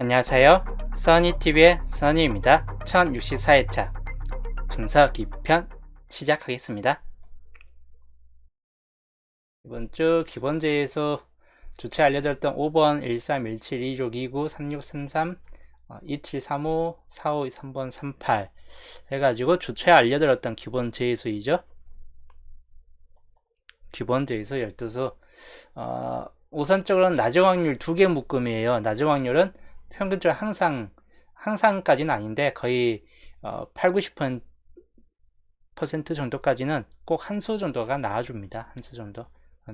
안녕하세요. 써니TV의 써니입니다. 1064회차 분석 2편 시작하겠습니다. 이번 주 기본제에서 주체 알려드렸던 5번 1317 2629 3633 2735 45 3번 38 해가지고 주체 알려드렸던 기본 제수이죠. 기본 제수 12수 우선적으로는 낮은 확률 2개 묶음이에요. 낮은 확률은 평균적으로 항상까지는 아닌데 거의 8, 90% 정도까지는 꼭 한 수 정도가 나와줍니다. 한 수 정도.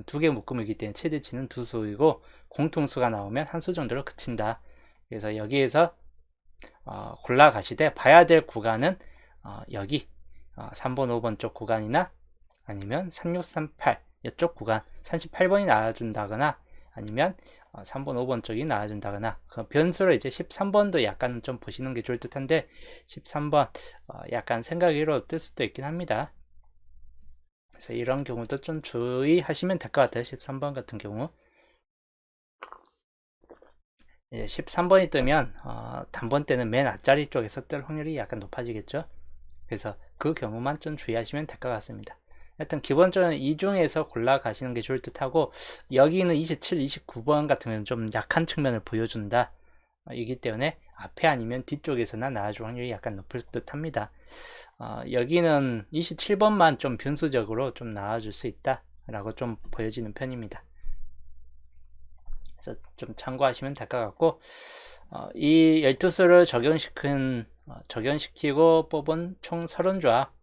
두 개 묶음이기 때문에 최대치는 두 수이고 공통수가 나오면 한 수 정도로 그친다. 그래서 여기에서 골라 가시되 봐야 될 구간은 여기 3번, 5번 쪽 구간이나 아니면 3638 이쪽 구간 38번이 나와준다거나 아니면 3번, 5번 쪽이 나와준다거나 그 변수로 이제 13번도 약간 좀 보시는 게 좋을 듯한데 13번 약간 생각외로 뜰 수도 있긴 합니다. 그래서 이런 경우도 좀 주의하시면 될 것 같아요. 13번 같은 경우 13번이 뜨면 단번 때는 맨 앞자리 쪽에서 뜰 확률이 약간 높아지겠죠. 그래서 그 경우만 좀 주의하시면 될 것 같습니다. 하여튼 기본적으로 이 중에서 골라 가시는 게 좋을 듯 하고 여기는 27, 29번 같은 경우는 좀 약한 측면을 보여준다 이기 때문에 앞에 아니면 뒤쪽에서나 나와줄 확률이 약간 높을 듯 합니다. 여기는 27번만 좀 변수적으로 좀 나와줄 수 있다 라고 좀 보여지는 편입니다. 그래서 좀 참고하시면 될 것 같고 이 12수를 적용시키고 뽑은 총 30조합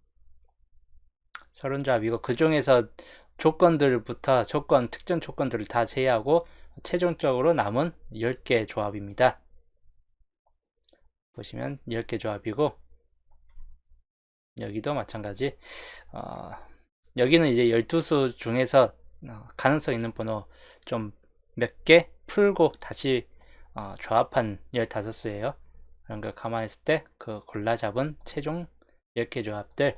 30조합이고 그 중에서 특정 조건들을 다 제외하고 최종적으로 남은 10개 조합입니다. 보시면 10개 조합이고 여기도 마찬가지 여기는 이제 12수 중에서 가능성 있는 번호 좀 몇 개 풀고 다시 조합한 15수예요. 그런 걸 감안했을 때 그 골라 잡은 최종 10개 조합들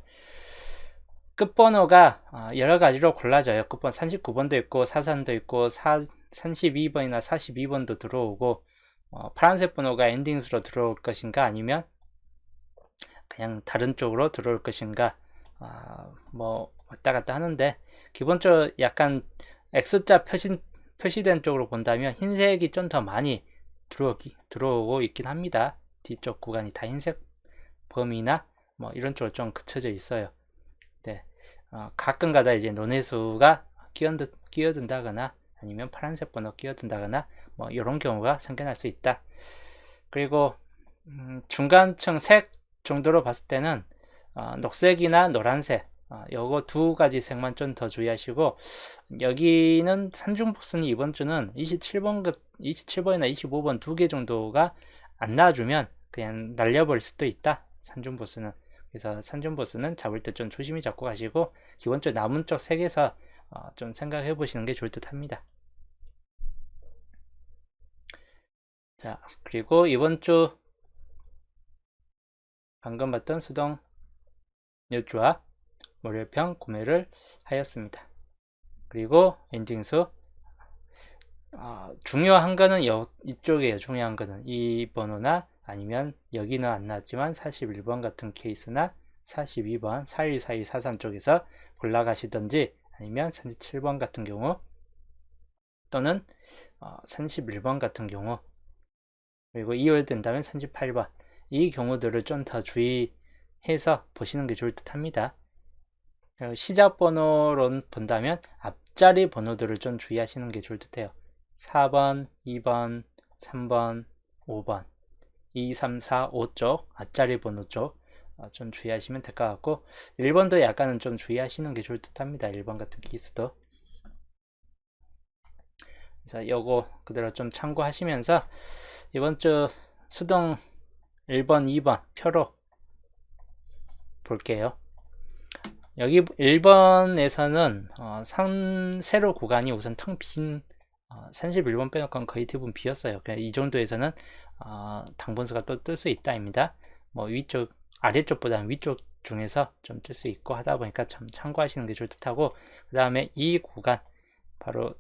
끝번호가 여러 가지로 골라져요. 끝번 39번도 있고 43도 있고 32번이나 42번도 들어오고 파란색 번호가 엔딩수로 들어올 것인가 아니면 그냥 다른 쪽으로 들어올 것인가 뭐 왔다 갔다 하는데 기본적으로 약간 X자 표시된 쪽으로 본다면 흰색이 좀 더 많이 들어오고 있긴 합니다. 뒤쪽 구간이 다 흰색 범위나 뭐 이런 쪽으로 좀 그쳐져 있어요. 네. 가끔가다 이제 논해수가 끼어든다거나 아니면 파란색 번호 끼어든다거나 뭐 이런 경우가 생겨날 수 있다. 그리고 중간층 색 정도로 봤을 때는 녹색이나 노란색 요거 두 가지 색만 좀 더 주의하시고 여기는 산중복순이 이번 주는 27번이나 25번 두 개 정도가 안 나와주면 그냥 날려버릴 수도 있다. 산중보스는. 그래서 산중보스는 잡을 때 좀 조심히 잡고 가시고 기본적으로 남은 쪽 색에서 좀 생각해 보시는 게 좋을 듯 합니다. 자, 그리고 이번 주 방금 봤던 수동 여주와 월요병 구매를 하였습니다. 그리고 엔딩수 중요한 거는 이쪽이에요. 중요한 거는 이 번호나 아니면 여기는 안 나왔지만 41번 같은 케이스나 42번 414243 쪽에서 골라가시든지 아니면 37번 같은 경우 또는 31번 같은 경우 그리고 이월된다면 38번 이 경우들을 좀 더 주의해서 보시는 게 좋을 듯 합니다. 시작 번호로 본다면 앞자리 번호들을 좀 주의하시는 게 좋을 듯 해요. 4번, 2번, 3번, 5번 2, 3, 4, 5 쪽 앞자리 번호 쪽 좀 주의하시면 될 것 같고 1번도 약간은 좀 주의하시는 게 좋을 듯 합니다. 1번 같은 케이스도 그래서 요거 그대로 좀 참고하시면서 이번 주 수동 1번, 2번 표로 볼게요. 여기 1번에서는 세로 구간이 우선 텅 빈 31번 빼놓고는 거의 대부분 비었어요. 그냥 이 정도에서는 당분수가 또 뜰 수 있다입니다. 뭐 위쪽 아래쪽보다는 위쪽 중에서 좀 뜰 수 있고 하다 보니까 참 참고하시는 게 좋을 듯하고 그 다음에 이 구간 바로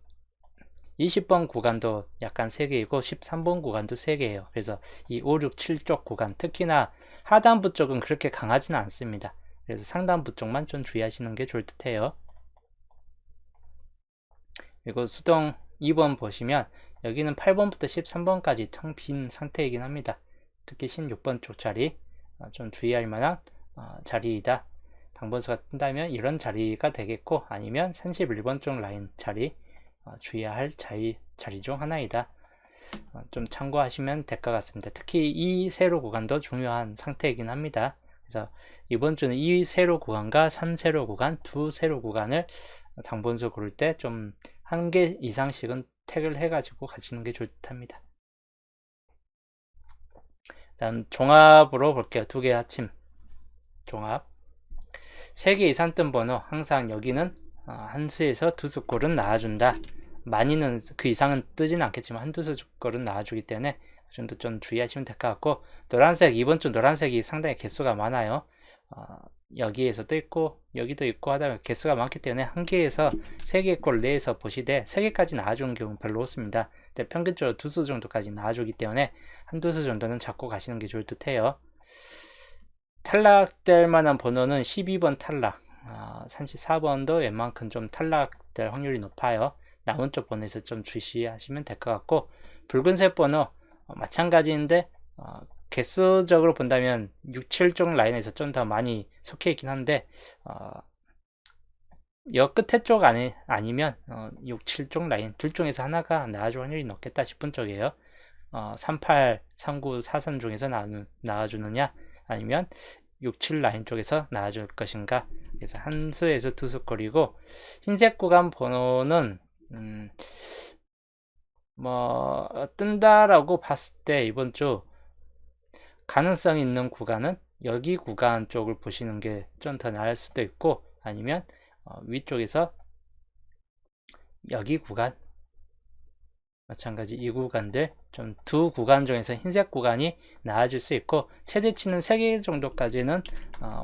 20번 구간도 약간 3개이고 13번 구간도 3개예요. 그래서 이 5, 6, 7쪽 구간, 특히나 하단부 쪽은 그렇게 강하지는 않습니다. 그래서 상단부 쪽만 좀 주의하시는 게 좋을 듯 해요. 그리고 수동 2번 보시면 여기는 8번부터 13번까지 텅 빈 상태이긴 합니다. 특히 16번 쪽 자리 좀 주의할 만한 자리이다. 당번수가 뜬다면 이런 자리가 되겠고, 아니면 31번 쪽 라인 자리 주의해야 할 자리 중 하나이다. 좀 참고하시면 될 것 같습니다. 특히 이 세로 구간도 중요한 상태이긴 합니다. 그래서 이번 주는 이 세로 구간과 3세로 구간, 두 세로 구간을 당번수 고를 때 좀 한 개 이상씩은 택을 해가지고 가시는 게 좋을 듯 합니다. 다음 종합으로 볼게요. 두 개 아침 종합. 3개 이상 뜬 번호, 항상 여기는 한 수에서 두 수꼴은 나와준다. 많이는 그 이상은 뜨지는 않겠지만 한두 수꼴은 나와주기 때문에 그 정도 좀 주의하시면 될 것 같고, 노란색, 이번 주 노란색이 상당히 개수가 많아요. 여기에서도 있고 여기도 있고 하다 개수가 많기 때문에 한 개에서 3개 꼴 내에서 보시되 3개까지 나와주는 경우는 별로 없습니다. 근데 평균적으로 두 수 정도까지 나와주기 때문에 한두 수 정도는 잡고 가시는 게 좋을 듯 해요. 탈락될 만한 번호는 12번 탈락, 34번도 웬만큼 좀 탈락될 확률이 높아요. 남은 쪽 번호에서 좀 주시하시면 될 것 같고, 붉은색 번호 마찬가지인데 개수적으로 본다면 6, 7쪽 라인에서 좀 더 많이 속해 있긴 한데 여 끝에 쪽 아니면 6, 7쪽 라인 둘 중에서 하나가 나와줄 확률이 높겠다 싶은 쪽이에요. 38, 39, 43 중에서 나와주느냐, 아니면 6, 7 라인 쪽에서 나와줄 것인가. 그래서 한 수에서 두 수꼴이고, 흰색 구간 번호는 뭐 뜬다라고 봤을 때 이번 주 가능성 있는 구간은 여기 구간 쪽을 보시는 게 좀 더 나을 수도 있고, 아니면 위쪽에서 여기 구간, 마찬가지 이 구간들 좀 두 구간 중에서 흰색 구간이 나와줄 수 있고, 최대치는 3개 정도까지는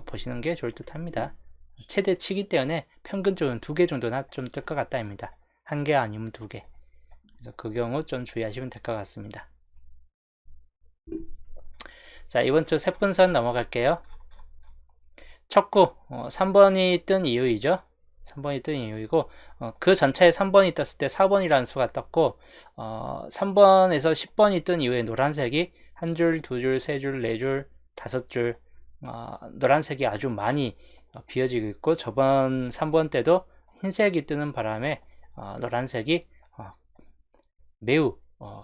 보시는 게 좋을 듯 합니다. 최대치기 때문에 평균적으로 2개 정도나 좀 뜰 것 같다입니다. 1개 아니면 2개. 그래서 그 경우 좀 주의하시면 될 것 같습니다. 자, 이번 주 세분선 넘어갈게요. 첫구 3번이 뜬 이유이죠. 3번이 뜬 이유이고, 그 전체에 3번이 떴을 때 4번이라는 수가 떴고, 3번에서 10번이 뜬 이후에 노란색이 한 줄, 두 줄, 세 줄, 네 줄, 다섯 줄, 노란색이 아주 많이 비어지고 있고, 저번 3번 때도 흰색이 뜨는 바람에 노란색이 매우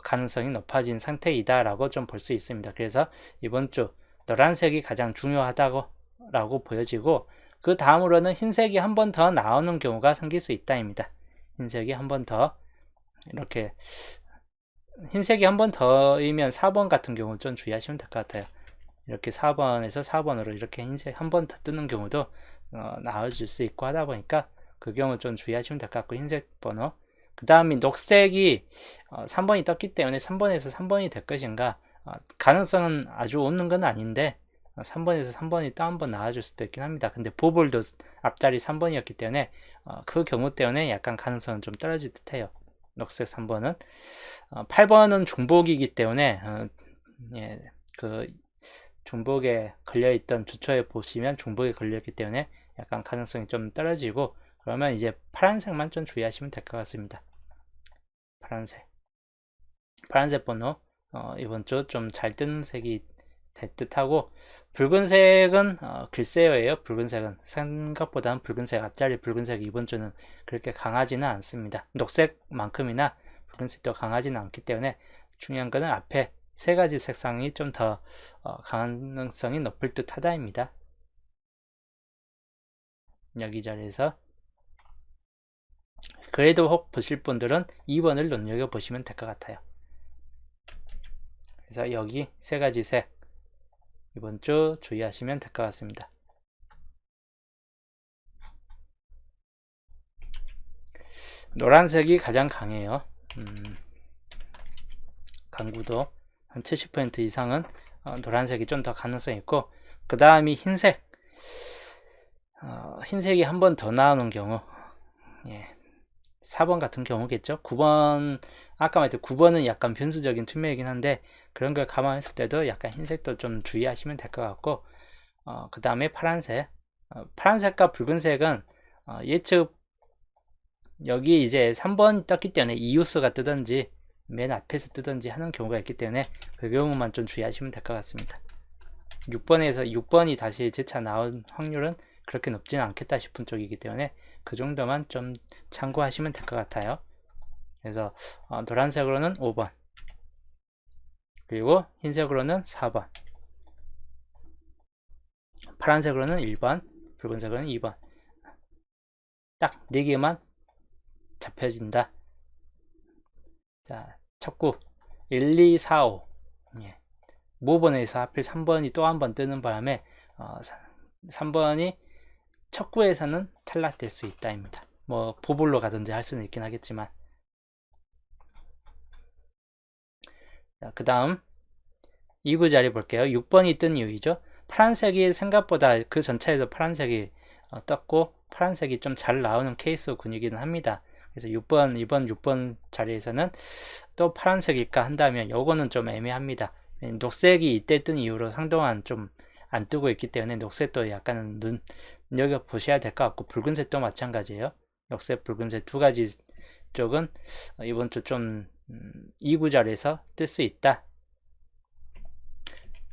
가능성이 높아진 상태이다 라고 좀 볼 수 있습니다. 그래서 이번 주 노란색이 가장 중요하다고 보여지고, 그 다음으로는 흰색이 한 번 더 나오는 경우가 생길 수 있다입니다. 흰색이 한 번 더, 이렇게 흰색이 한 번 더이면 4번 같은 경우 좀 주의하시면 될 것 같아요. 이렇게 4번에서 4번으로 이렇게 흰색 한 번 더 뜨는 경우도 나와줄 수 있고 하다 보니까 그 경우 좀 주의하시면 될 것 같고, 흰색 번호. 그 다음에 녹색이 3번이 떴기 때문에 3번에서 3번이 될 것인가, 가능성은 아주 없는 건 아닌데 3번에서 3번이 또 한 번 나와줄 수도 있긴 합니다. 근데 보볼도 앞자리 3번이었기 때문에 그 경우 때문에 약간 가능성은 좀 떨어질 듯 해요. 녹색 3번은 8번은 중복이기 때문에 예, 그 중복에 걸려있던 주초에 보시면 중복에 걸려있기 때문에 약간 가능성이 좀 떨어지고, 그러면 이제 파란색만 좀 주의하시면 될 것 같습니다. 파란색 번호 이번 주 좀 잘 뜨는 색이 될 듯하고, 붉은색은 글쎄요예요. 붉은색은 생각보다는 붉은색, 앞자리 붉은색이 이번 주는 그렇게 강하지는 않습니다. 녹색만큼이나 붉은색도 강하지는 않기 때문에 중요한 거는 앞에 세 가지 색상이 좀 더 가능성이 높을 듯 하다입니다. 여기 자리에서 그래도 혹 보실 분들은 2번을 눈여겨보시면 될 것 같아요. 그래서 여기 세 가지 색 이번 주 주의하시면 될 것 같습니다. 노란색이 가장 강해요. 강구도 한 70% 이상은 노란색이 좀 더 가능성이 있고, 그 다음이 흰색. 흰색이 한 번 더 나오는 경우, 4번 같은 경우겠죠. 9번, 아까 말했던 9번은 약간 변수적인 투명이긴 한데, 그런 걸 감안했을 때도 약간 흰색도 좀 주의하시면 될 것 같고, 그 다음에 파란색. 파란색과 붉은색은 예측, 여기 이제 3번 떴기 때문에 이웃수가 뜨든지, 맨 앞에서 뜨든지 하는 경우가 있기 때문에, 그 경우만 좀 주의하시면 될 것 같습니다. 6번이 다시 재차 나올 확률은 그렇게 높지는 않겠다 싶은 쪽이기 때문에 그 정도만 좀 참고하시면 될 것 같아요. 그래서 노란색으로는 5번, 그리고 흰색으로는 4번, 파란색으로는 1번, 붉은색으로는 2번. 딱 4개만 잡혀진다. 자, 척구 1, 2, 4, 5. 예. 모번에서 하필 3번이 또 한 번 뜨는 바람에 3번이 척구에서는 탈락될 수 있다입니다. 뭐 보볼로 가든지 할 수는 있긴 하겠지만. 그 다음 2구 자리 볼게요. 6번이 뜬 이유이죠. 파란색이 생각보다 그 전차에서 파란색이 떴고 파란색이 좀 잘 나오는 케이스 군이기는 합니다. 그래서 6번, 6번 자리에서는 또 파란색일까 한다면 요거는 좀 애매합니다. 녹색이 이때 뜬 이후로 한동안 좀 안 뜨고 있기 때문에 녹색도 약간 눈여겨보셔야 될 것 같고, 붉은색도 마찬가지예요. 녹색, 붉은색 두 가지 쪽은 이번 주 좀 2구 자리에서 뜰 수 있다.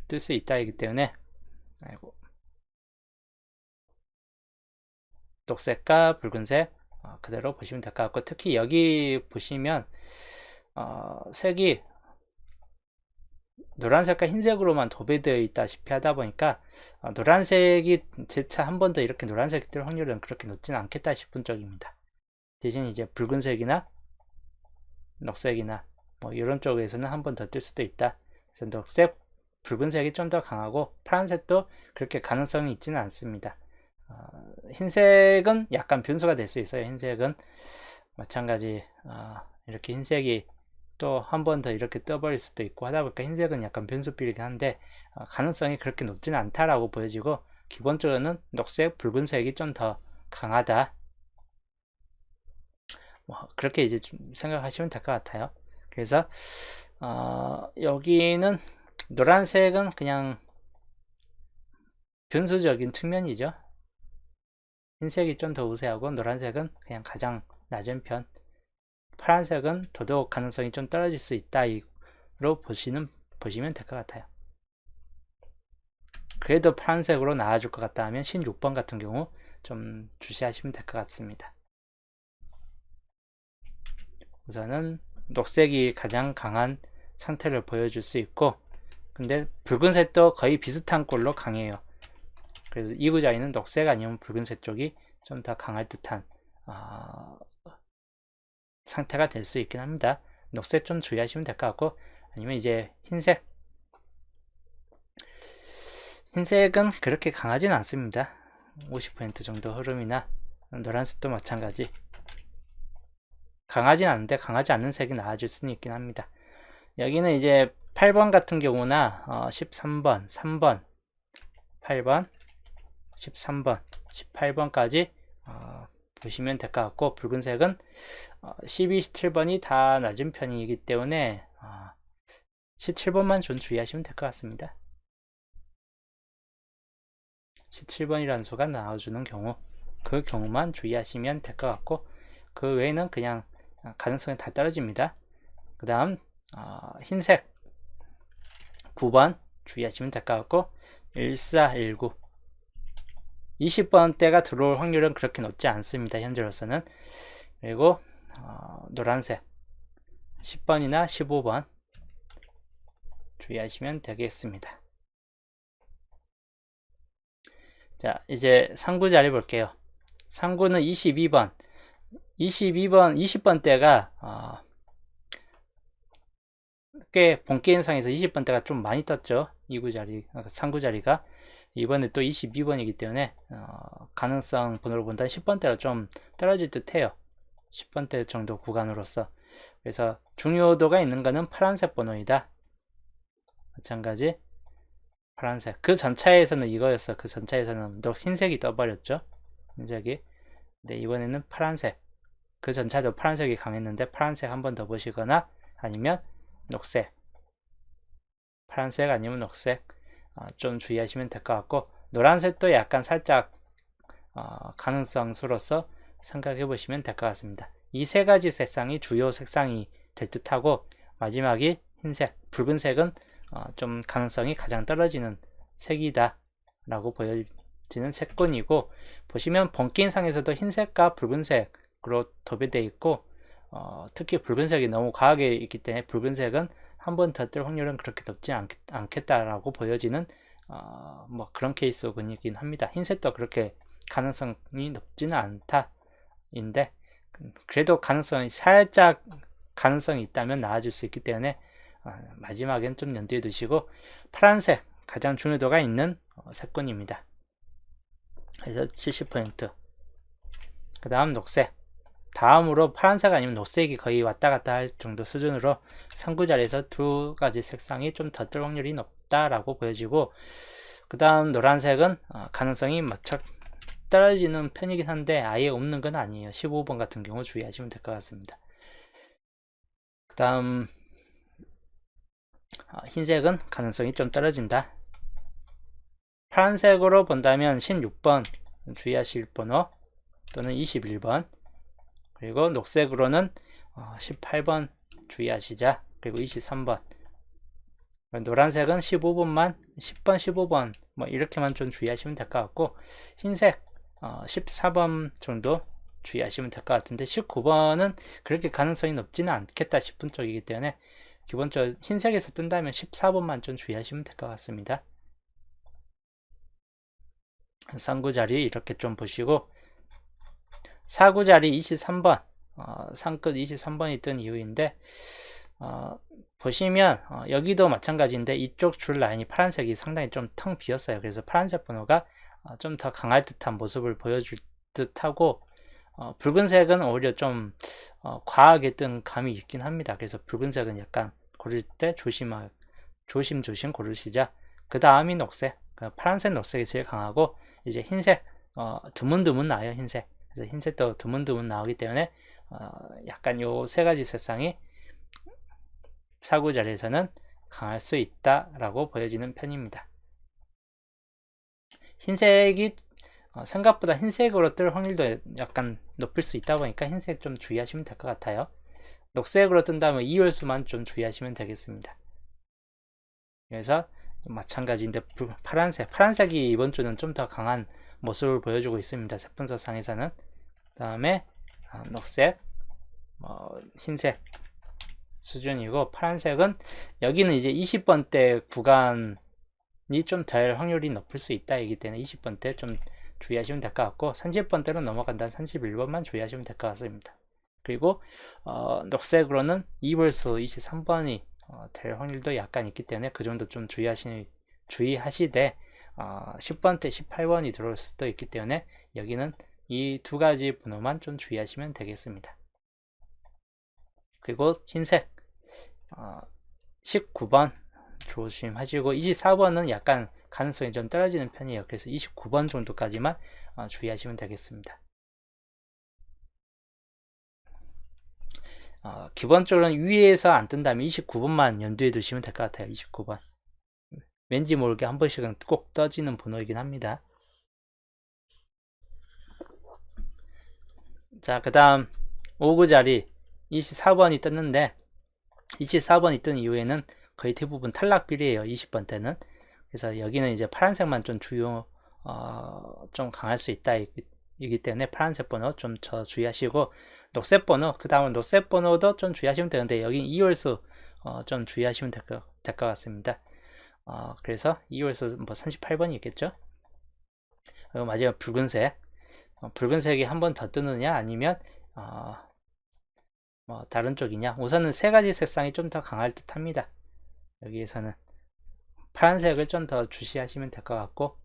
뜰 수 있다이기 때문에, 아이고, 녹색과 붉은색 그대로 보시면 될 것 같고, 특히 여기 보시면 색이 노란색과 흰색으로만 도배되어 있다시피 하다 보니까 노란색이 재차 한 번 더 이렇게 노란색이 뜰 확률은 그렇게 높지는 않겠다 싶은 쪽입니다. 대신 이제 붉은색이나 녹색이나 뭐 이런 쪽에서는 한 번 더 뜰 수도 있다. 그래서 녹색, 붉은색이 좀 더 강하고 파란색도 그렇게 가능성이 있지는 않습니다. 흰색은 약간 변수가 될 수 있어요. 흰색은 마찬가지 이렇게 흰색이 또 한 번 더 이렇게 떠버릴 수도 있고 하다 보니까 흰색은 약간 변수비이긴 한데 가능성이 그렇게 높지는 않다라고 보여지고, 기본적으로는 녹색, 붉은색이 좀 더 강하다. 뭐 그렇게 이제 좀 생각하시면 될 것 같아요. 그래서 여기는 노란색은 그냥 변수적인 측면이죠. 흰색이 좀 더 우세하고 노란색은 그냥 가장 낮은 편, 파란색은 더더욱 가능성이 좀 떨어질 수 있다로 보시면 될 것 같아요. 그래도 파란색으로 나와줄 것 같다 하면 16번 같은 경우 좀 주시하시면 될 것 같습니다. 우선은 녹색이 가장 강한 상태를 보여줄 수 있고, 근데 붉은색도 거의 비슷한 꼴로 강해요. 그래서 이 구자에는 녹색 아니면 붉은색 쪽이 좀 더 강할 듯한 상태가 될 수 있긴 합니다. 녹색 좀 주의하시면 될 것 같고, 아니면 이제 흰색은 그렇게 강하진 않습니다. 50% 정도 흐름이나, 노란색도 마찬가지. 강하진 않은데 강하지 않는 색이 나와줄 수는 있긴 합니다. 여기는 이제 8번 같은 경우나 13번, 3번, 8번, 13번, 18번까지 보시면 될 것 같고, 붉은색은 12, 17번이 다 낮은 편이기 때문에 17번만 좀 주의하시면 될 것 같습니다. 17번이라는 수가 나와주는 경우, 그 경우만 주의하시면 될 것 같고, 그 외에는 그냥 가능성이 다 떨어집니다. 그 다음 흰색 9번 주의하시면 될 것 같고, 1419 20번대가 들어올 확률은 그렇게 높지 않습니다. 현재로서는. 그리고 노란색 10번이나 15번 주의하시면 되겠습니다. 자, 이제 상구 자리 볼게요. 상구는 22번 20번대가 꽤 본게임상에서 20번대가 좀 많이 떴죠. 2구 자리, 상구 자리가. 이번에 또 22번이기 때문에 가능성 번호로 본다면 10번대로 좀 떨어질 듯 해요. 10번대 정도 구간으로서. 그래서 중요도가 있는 거는 파란색 번호이다. 마찬가지 파란색. 그 전차에서는 이거였어. 그 전차에서는 흰색이 떠버렸죠. 흰색이. 근데 이번에는 파란색. 그 전차도 파란색이 강했는데 파란색 한 번 더 보시거나 아니면 녹색, 파란색 아니면 녹색 좀 주의하시면 될 것 같고, 노란색도 약간 살짝 가능성으로서 생각해 보시면 될 것 같습니다. 이 세 가지 색상이 주요 색상이 될 듯하고, 마지막이 흰색, 붉은색은 좀 가능성이 가장 떨어지는 색이다 라고 보여지는 색권이고, 보시면 번개인상에서도 흰색과 붉은색으로 도배되어 있고, 특히 붉은색이 너무 과하게 있기 때문에 붉은색은 한 번 더 뜰 확률은 그렇게 높지 않겠다라고 보여지는 뭐 그런 케이스이긴 합니다. 흰색도 그렇게 가능성이 높지는 않다인데, 그래도 살짝 가능성이 있다면 나아질 수 있기 때문에 마지막엔 좀 염두에 두시고, 파란색 가장 중요도가 있는 색권입니다. 그래서 70%. 그 다음 녹색, 다음으로 파란색 아니면 녹색이 거의 왔다 갔다 할 정도 수준으로 상구자리에서 두 가지 색상이 좀 더 뜰 확률이 높다라고 보여지고, 그 다음 노란색은 가능성이 무척 떨어지는 편이긴 한데 아예 없는 건 아니에요. 15번 같은 경우 주의하시면 될 것 같습니다. 그 다음 흰색은 가능성이 좀 떨어진다. 파란색으로 본다면 16번 주의하실 번호 또는 21번, 그리고 녹색으로는 18번 주의하시자. 그리고 23번. 노란색은 15번만 10번 15번 뭐 이렇게만 좀 주의하시면 될 것 같고, 흰색 14번 정도 주의하시면 될 것 같은데 19번은 그렇게 가능성이 높지는 않겠다 싶은 쪽이기 때문에 기본적으로 흰색에서 뜬다면 14번만 좀 주의하시면 될 것 같습니다. 상구자리 이렇게 좀 보시고, 사구자리 23번 상끝 23번이 뜬 이유인데, 보시면 여기도 마찬가지인데 이쪽 줄 라인이 파란색이 상당히 좀 텅 비었어요. 그래서 파란색 번호가 좀 더 강할 듯한 모습을 보여줄 듯하고, 붉은색은 오히려 좀 과하게 뜬 감이 있긴 합니다. 그래서 붉은색은 약간 고를 때 조심조심 고르시자. 그 다음이 녹색, 파란색 녹색이 제일 강하고, 이제 흰색 드문드문 나요. 흰색. 그래서 흰색도 드문드문 나오기 때문에 약간 요 세 가지 색상이 사구자리에서는 강할 수 있다라고 보여지는 편입니다. 흰색이 생각보다 흰색으로 뜰 확률도 약간 높일 수 있다 보니까 흰색 좀 주의하시면 될 것 같아요. 녹색으로 뜬다면 2월수만 좀 주의하시면 되겠습니다. 그래서 마찬가지인데 파란색이 이번 주는 좀 더 강한 모습을 보여주고 있습니다. 색분석상에서는. 그 다음에 녹색, 흰색 수준이고, 파란색은 여기는 이제 20번대 구간이 좀 될 확률이 높을 수 있다 이기 때문에 20번대 좀 주의하시면 될 것 같고, 30번대로 넘어간다면 31번만 주의하시면 될 것 같습니다. 그리고 녹색으로는 2벌수 23번이 될 확률도 약간 있기 때문에 그 정도 좀 주의하시되 10번대 18번이 들어올 수도 있기 때문에 여기는 이 두 가지 번호만 좀 주의하시면 되겠습니다. 그리고 흰색 19번 조심하시고, 24번은 약간 가능성이 좀 떨어지는 편이에요. 그래서 29번 정도까지만 주의하시면 되겠습니다. 기본적으로는 위에서 안 뜬다면 29번만 염두에 두시면 될 것 같아요. 29번 왠지 모르게 한 번씩은 꼭 떠지는 번호이긴 합니다. 자, 그 다음 5구자리 24번이 떴는데, 24번이 뜬 이후에는 거의 대부분 탈락 비례예요. 20번 때는. 그래서 여기는 이제 파란색만 좀 좀 강할 수 있다 이기 때문에 파란색 번호 좀 더 주의하시고, 녹색 번호, 그 다음은 녹색 번호도 좀 주의하시면 되는데 여기 2월수 좀 주의하시면 될 것 같습니다. 그래서 2월수 뭐 38번이 있겠죠. 그리고 마지막 붉은색, 붉은색이 한 번 더 뜨느냐 아니면 뭐 다른 쪽이냐. 우선은 세 가지 색상이 좀 더 강할 듯 합니다. 여기에서는 파란색을 좀 더 주시하시면 될 것 같고,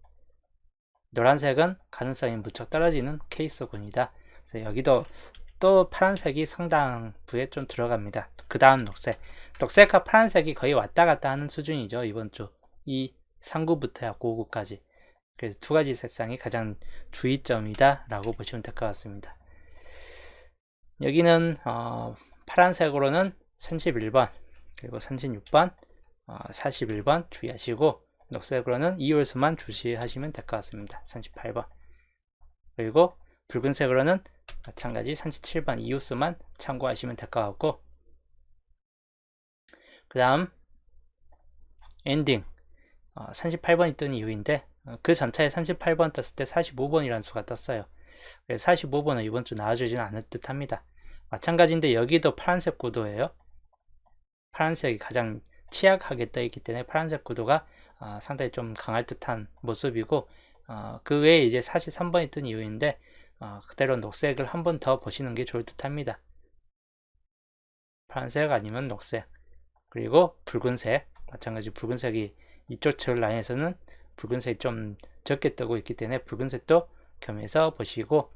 노란색은 가능성이 무척 떨어지는 케이스군이다. 그래서 여기도 또 파란색이 상당 부에 좀 들어갑니다. 그 다음 녹색과 파란색이 거의 왔다 갔다 하는 수준이죠. 이번 주 이 상구부터 5구까지. 그래서 두 가지 색상이 가장 주의점이다 라고 보시면 될 것 같습니다. 여기는 파란색으로는 31번 그리고 36번 41번 주의하시고, 녹색으로는 2홀수만 주시하시면 될 것 같습니다. 38번. 그리고 붉은색으로는 마찬가지 37번 2홀수만 참고하시면 될 것 같고, 그 다음 엔딩 38번이 뜬 이유인데, 그 전차에 38번 떴을 때 45번이라는 수가 떴어요. 45번은 이번 주 나와주지는 않을 듯 합니다. 마찬가지인데 여기도 파란색 구도예요. 파란색이 가장 취약하게 떠 있기 때문에 파란색 구도가 상당히 좀 강할 듯한 모습이고, 그 외에 이제 43번이 뜬 이유인데, 그대로 녹색을 한 번 더 보시는 게 좋을 듯 합니다. 파란색 아니면 녹색, 그리고 붉은색, 마찬가지 붉은색이 이쪽 절 라인에서는 붉은색이 좀 적게 뜨고 있기 때문에 붉은색도 겸해서 보시고,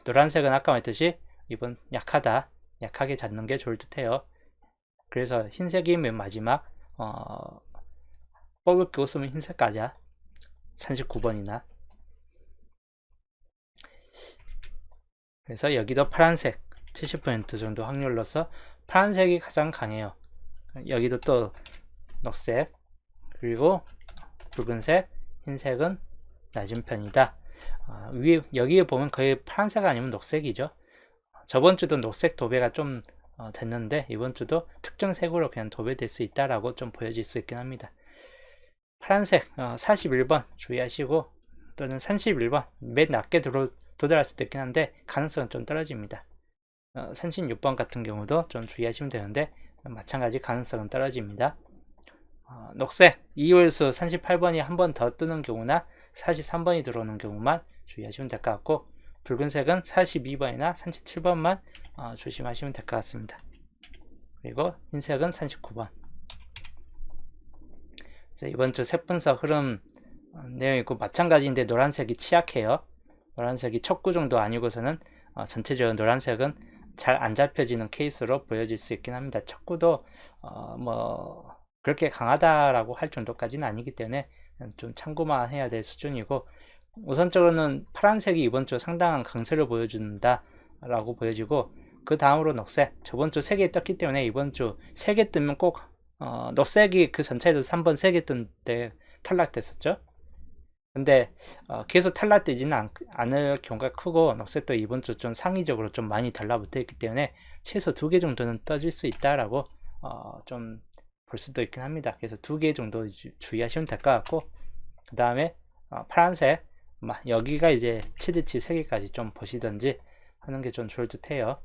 노란색은 아까 말했듯이 이번 약하다, 약하게 잡는 게 좋을 듯 해요. 그래서 흰색이 맨 마지막, 뽑을 게 없으면 흰색 가자. 39번이나. 그래서 여기도 파란색 70% 정도 확률로서 파란색이 가장 강해요. 여기도 또 녹색, 그리고 붉은색, 흰색은 낮은 편이다. 여기에 보면 거의 파란색 아니면 녹색이죠. 저번 주도 녹색 도배가 좀 됐는데, 이번 주도 특정 색으로 그냥 도배될 수 있다라고 좀 보여질 수 있긴 합니다. 파란색 41번 주의하시고, 또는 31번 맨 낮게 도달할 수도 있긴 한데 가능성은 좀 떨어집니다. 36번 같은 경우도 좀 주의하시면 되는데 마찬가지 가능성은 떨어집니다. 녹색 2홀수 38번이 한 번 더 뜨는 경우나 43번이 들어오는 경우만 주의하시면 될 것 같고, 붉은색은 42번이나 37번만 조심하시면 될 것 같습니다. 그리고 흰색은 39번. 이번 주 색분석 흐름 내용이고, 마찬가지인데 노란색이 취약해요. 노란색이 첫 구 정도 아니고서는 전체적으로 노란색은 잘 안 잡혀지는 케이스로 보여질 수 있긴 합니다. 첫 구도 뭐 그렇게 강하다라고 할 정도까지는 아니기 때문에 좀 참고만 해야 될 수준이고, 우선적으로는 파란색이 이번 주 상당한 강세를 보여준다 라고 보여지고, 그 다음으로 녹색, 저번 주 3개 떴기 때문에 이번 주 3개 뜨면 꼭 녹색이 그 전체에도 3번 3개 뜬 때 탈락됐었죠. 근데 계속 탈락되지는 않을 경우가 크고, 녹색도 이번 주 좀 상위적으로 좀 많이 달라붙어 있기 때문에 최소 2개 정도는 떠질 수 있다라고 좀 볼 수도 있긴 합니다. 그래서 2개 정도 주의하시면 될 것 같고, 그 다음에 파란색 여기가 이제 최대치 3개까지 좀 보시던지 하는 게 좀 좋을 듯 해요.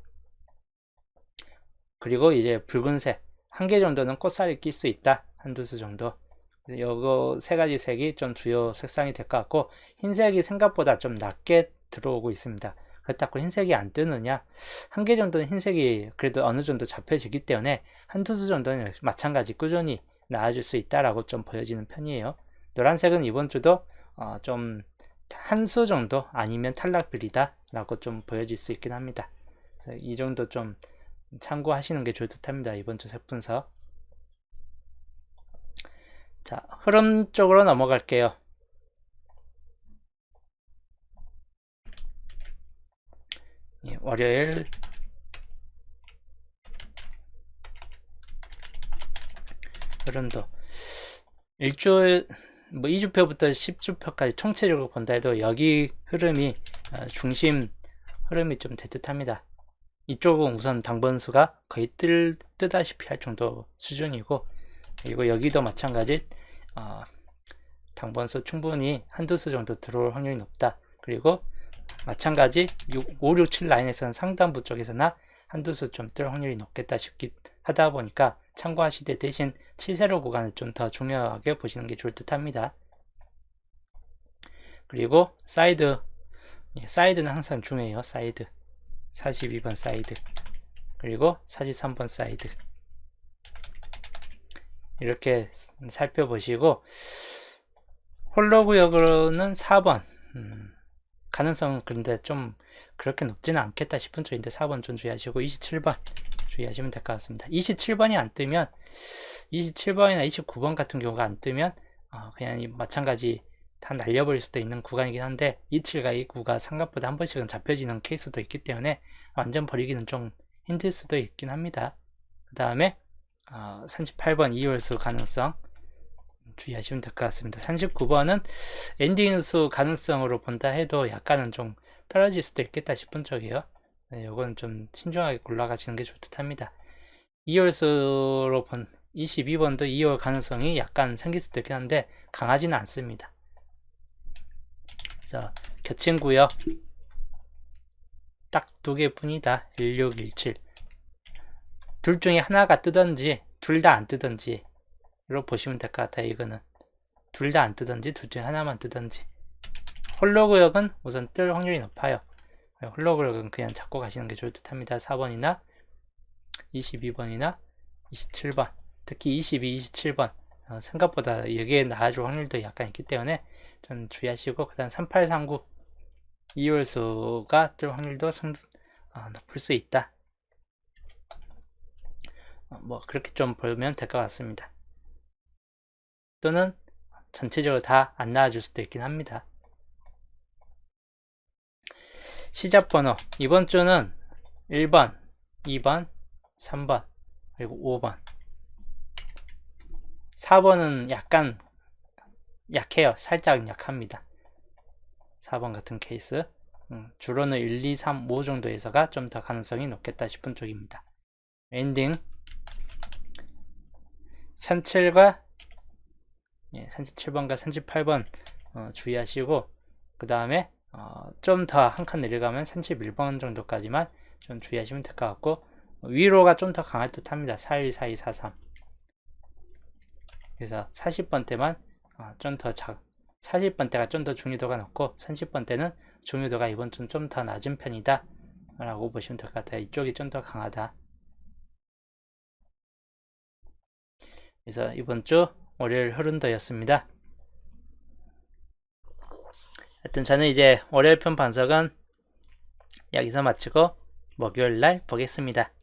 그리고 이제 붉은색 1개 정도는 꽃살이 낄 수 있다, 한두 수 정도. 요거 3가지 색이 좀 주요 색상이 될 것 같고, 흰색이 생각보다 좀 낮게 들어오고 있습니다. 그렇다고 흰색이 안 뜨느냐, 1개 정도는 흰색이 그래도 어느 정도 잡혀지기 때문에 한두 수 정도는 마찬가지 꾸준히 나와줄 수 있다라고 좀 보여지는 편이에요. 노란색은 이번 주도 좀 한 수 정도 아니면 탈락 비리다 라고 좀 보여질 수 있긴 합니다. 이 정도 좀 참고하시는 게 좋을 듯 합니다. 이번 주 색분석. 자, 흐름 쪽으로 넘어갈게요. 월요일 흐름도 일주일 2주표부터 10주표까지 총체적으로 본다 해도 여기 흐름이 중심 흐름이 좀 될 듯 합니다. 이쪽은 우선 당번수가 거의 뜨다시피 할 정도 수준이고, 그리고 여기도 마찬가지 당번수 충분히 한두 수 정도 들어올 확률이 높다. 그리고 마찬가지 5, 6, 7 라인에서는 상단부 쪽에서나 한두 수 좀 뜰 확률이 높겠다 싶기 하다 보니까 참고하시되 대신 7세로 구간을 좀 더 중요하게 보시는 게 좋을 듯 합니다. 그리고 사이드는 항상 중요해요. 사이드 42번 사이드, 그리고 43번 사이드, 이렇게 살펴보시고, 홀로 구역으로는 4번 가능성은 근데 좀 그렇게 높지는 않겠다 싶은 쪽인데 4번 좀 주의하시고, 27번 주의하시면 될 것 같습니다. 27번이 안 뜨면, 27번이나 29번 같은 경우가 안 뜨면 그냥 마찬가지 다 날려버릴 수도 있는 구간이긴 한데 27과 29가 생각보다 한 번씩은 잡혀지는 케이스도 있기 때문에 완전 버리기는 좀 힘들 수도 있긴 합니다. 그 다음에 38번 2월수 가능성 주의하시면 될 것 같습니다. 39번은 엔딩수 가능성으로 본다 해도 약간은 좀 떨어질 수도 있겠다 싶은 쪽이에요. 네, 요건 좀 신중하게 골라가시는 게 좋듯 합니다. 2월수로 본 22번도 2월 가능성이 약간 생길 수도 있긴 한데 강하지는 않습니다. 자, 겹친 구역 딱 두 개뿐이다. 16, 17. 둘 중에 하나가 뜨든지 둘 다 안 뜨든지 로 보시면 될 것 같아요. 이거는 둘 다 안 뜨든지 둘 중에 하나만 뜨든지. 홀로 구역은 우선 뜰 확률이 높아요. 홀로 구역은 그냥 잡고 가시는 게 좋을 듯 합니다. 4번이나 22번이나 27번, 특히 22, 27번 생각보다 여기에 나와줄 확률도 약간 있기 때문에 좀 주의하시고, 그 다음 3839 2월수가 뜰 확률도 높을 수 있다. 뭐 그렇게 좀 보면 될 것 같습니다. 또는 전체적으로 다 안 나와줄 수도 있긴 합니다. 시작번호 이번 주는 1번, 2번, 3번, 그리고 5번. 4번은 약간 약해요. 살짝 약합니다. 4번 같은 케이스. 주로는 1, 2, 3, 5 정도에서가 좀 더 가능성이 높겠다 싶은 쪽입니다. 엔딩 37과 37번과 38번 주의하시고, 그 다음에 좀 더 한 칸 내려가면 31번 정도까지만 좀 주의하시면 될 것 같고, 위로가 좀 더 강할 듯 합니다. 41, 42, 43. 그래서 40번대만 좀 더 40번대가 좀 더 중요도가 높고 30번대는 중요도가 이번 주는 좀 더 낮은 편이다 라고 보시면 될 것 같아요. 이쪽이 좀 더 강하다. 그래서 이번 주 월요일 흐름도였습니다. 하여튼 저는 이제 월요일 편 분석은 여기서 마치고 목요일날 보겠습니다.